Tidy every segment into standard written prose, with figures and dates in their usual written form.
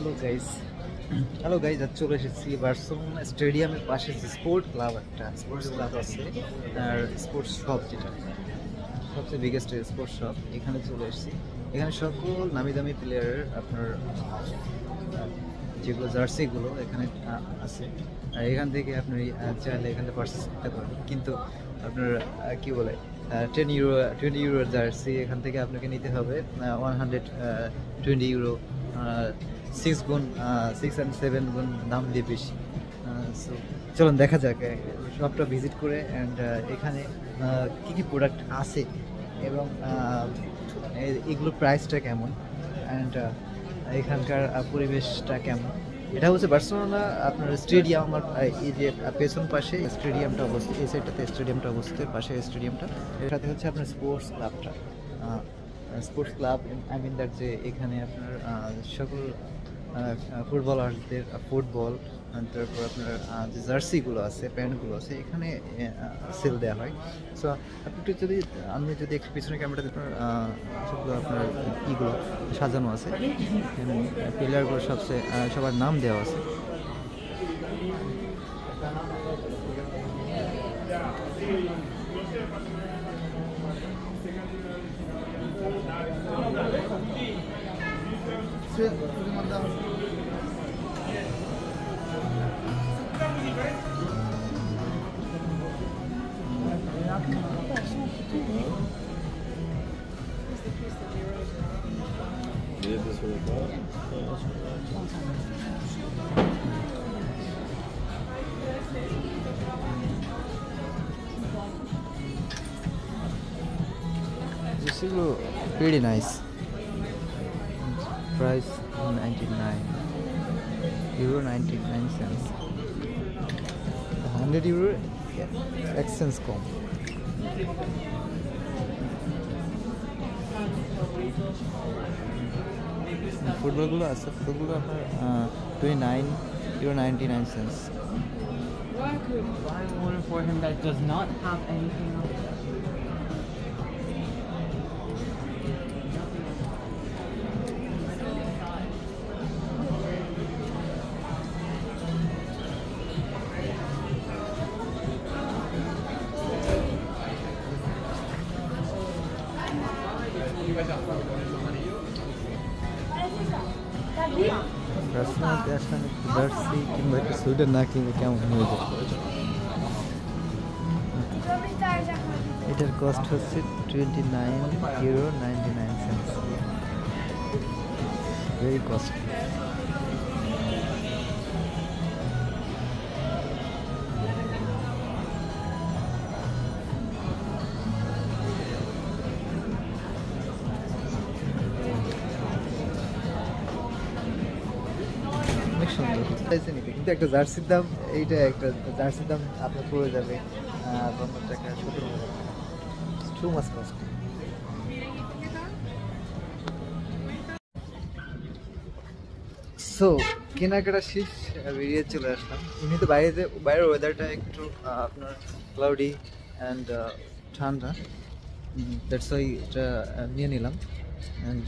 Hello guys, আজ চলে এসেছি বার্সেলোনা স্টেডিয়ামের পাশে যে স্পোর্টস ক্লাব আছে আর স্পোর্টস শপ, যেটা সবচেয়ে বিগেস্ট স্পোর্টস শপ, এখানে চলে এসেছি। এখানে সকল নামি দামি প্লেয়ারের আপনার যেগুলো জার্সিগুলো এখানে আছে, আর এখান থেকে আপনি চাইলে এখানে পারচেস করতে পারেন। কিন্তু আপনার কি বলে 20 ইউরোর জার্সি এখান থেকে আপনাকে নিতে হবে 120 ইউরো, 6 and 7 গুণ দাম দিয়ে বেশি। সো চলুন দেখা যাক শপটা ভিজিট করে, অ্যান্ড এখানে কী কী প্রোডাক্ট আছে এবং এগুলোর প্রাইসটা কেমন, অ্যান্ড এখানকার পরিবেশটা কেমন। এটা হচ্ছে বার্সেলোনা আপনার স্টেডিয়াম। আমার এই যে পেছন পাশে স্টেডিয়ামটা অবস্থিত, এই সাইডটাতে স্টেডিয়ামটা অবস্থিত, পাশে স্টেডিয়ামটা, এর সাথে হচ্ছে আপনার sports club. I mean that যে এখানে আপনার সকল ফুটবলারদের ফুটবল, তারপর আপনার যে জার্সিগুলো আছে, প্যান্টগুলো আছে, এখানে সেল দেওয়া হয়। সো আপনি আমি যদি একটু পিছনে ক্যামেরাতে সবগুলো আপনার ইগুলো সাজানো আছে, প্লেয়ারগুলো সবার নাম দেওয়া আছে। This is pretty nice. Price 99 euro 99 cents. 100 euro exchange কম। ফুটবলগুলো আছে, ফুটবলগুলো আপনার 29 euro 99 cents. Why could buy one for him that does not have anything on it? Personally আসলে জার্সি কিংবা একটা সুইডেন না কিনলে কেমন হয়ে যায়। এটার কস্ট হচ্ছে 29 euro 99 cents, ভেরি কস্টলি। কিন্তু একটা জার্সির দাম, একটা জার্সির দাম আপনার পড়ে যাবে 50 টাকা, 17 টাকা। Too much cost. সো কেনাকাটা শেষ, বেরিয়ে চলে আসলাম। এমনিতে বাইরের ওয়েদারটা একটু আপনার ক্লাউডি অ্যান্ড ঠান্ডা, দ্যাটস ওয়াই এটা নিয়ে নিলাম। অ্যান্ড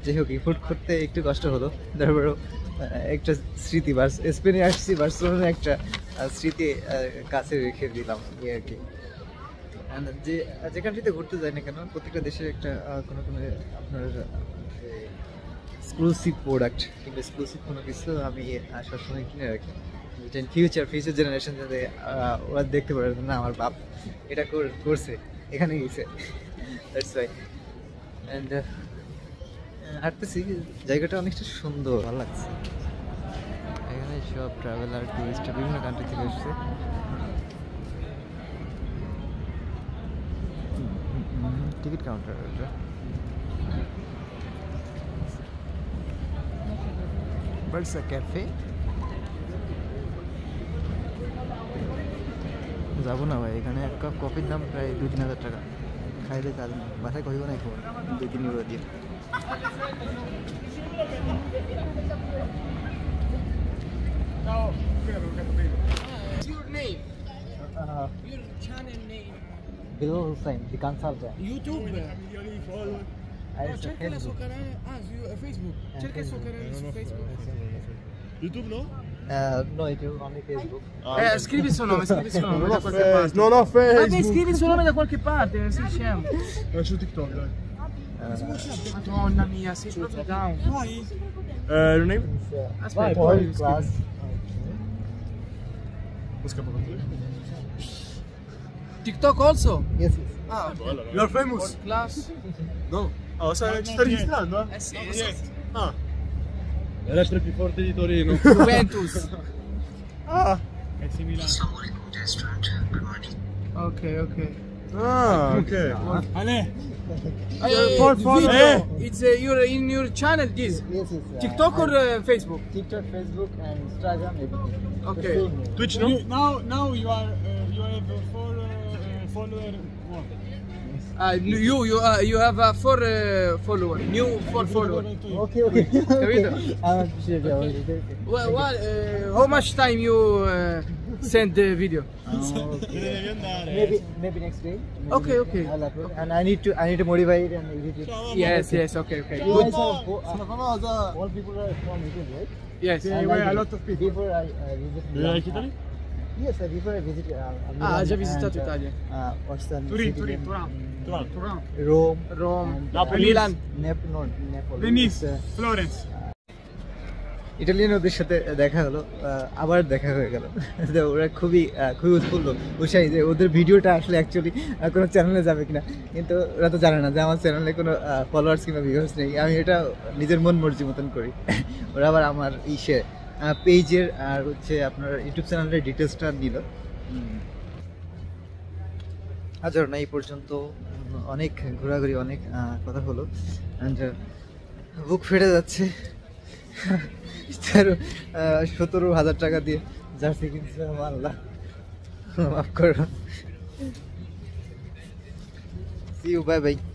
যাই হোক, ইফোর্ট করতে একটু কষ্ট হলো, তারপরেও একটা স্মৃতি, স্পেনে আসছি, বার্সেলোনার একটা স্মৃতি কাছে রেখে দিলাম আর কি। যে কান্ট্রিতে ঘুরতে যাই না কেন, প্রত্যেকটা দেশের একটা কোনো আপনার এক্সক্লুসিভ প্রোডাক্ট কিংবা এক্সক্লুসিভ কোনো কিছু আমি সবসময় কিনে রাখি, যেটা ফিউচার জেনারেশন যাতে ওরা দেখতে পারে না আমার বাপ এটা করছে, এখানে গেছে। That's why. অ্যান্ড হাঁটতেছি, জায়গাটা অনেকটা সুন্দর, ভালো লাগছে। এখানে সব ট্রাভেলার টুরিস্ট বিভিন্ন কান্ট্রি থেকে এসছে। টিকিট কাউন্টার এটা। But it's a cafe. যাবো না ভাই, এখানে এক কাপ কফির দাম প্রায় 2-3 হাজার টাকা। খাইলে কাজ না, বাসায় কফি বানাই খাবো 2-3 ইউরো দিয়ে। What's your name? Your channel name? Bilal Hussain, the consultant. YouTube? cerca il suo canale su Facebook. Cerca il suo canale su Facebook. YouTube no? No, it is only Facebook. Scrivi il suo nome, scrivi il suo nome da qualche parte. Non ho Vabbè, Facebook. scrivi il suo nome da qualche parte, non sei scemo. Su TikTok, dai. Madonna mia, sei proprio down. Your name? Aspetta, All poi class. Lo scappo con te. TikTok also? Yes, yes. Ah, You are famous? class. No. Oh, ci sta registrando, eh? Sì, Ah. È il più forte di Torino. Juventus. Ah. Ok, ok. Ah, ok. Video. It's in your channel this. Yes, yes. TikTok or Facebook? TikTok, Facebook, and Instagram, everything. Okay. The same name. Twitch no? Now you have four followers. You have 4 followers. New 4 followers. Okay, okay. Capito? I'm appreciative. Okay. How much time you send the video? Devi andare. Maybe next day. Maybe Okay, okay. I'll upload. And I need to modify it and edit it. Yes, okay. You Good. guys are famosa. all people are from YouTube, right? Yes. And where I a lot of people. Before I visit Do you like Italy? Yes, before I visit Ah, ha già Milan visitato and, Italia. What's the Turin, city Turin, name? Turin. Rome. Rome. And, Napoli. Milan. Napoli. Venice, It's, Florence. Italian ওদের সাথে দেখা হলো, আবার দেখা হয়ে গেল। তো ওরা খুবই উৎফুল্ল, উৎসাহী যে ওদের ভিডিওটা আসলে অ্যাকচুয়ালি কোনো চ্যানেলে যাবে কিনা, কিন্তু ওরা তো জানে না যে আমার চ্যানেলে কোনো ফলোয়ার্স কিংবা ভিউয়ার্স নেই। আমি এটা নিজের মন মর্জি মতন করি। ওরা আবার আমার পেজের আর হচ্ছে আপনার ইউটিউব চ্যানেলের ডিটেলসটা নিল। আচ্ছা, না এই পর্যন্ত অনেক ঘোরাঘুরি, অনেক কথা হলো, অ্যান্ড বুক ফেটে যাচ্ছে। 17,000 টাকা দিয়ে জার্সি কিনছিলাম, আল্লাহ মাফ করো। See you, bye bye.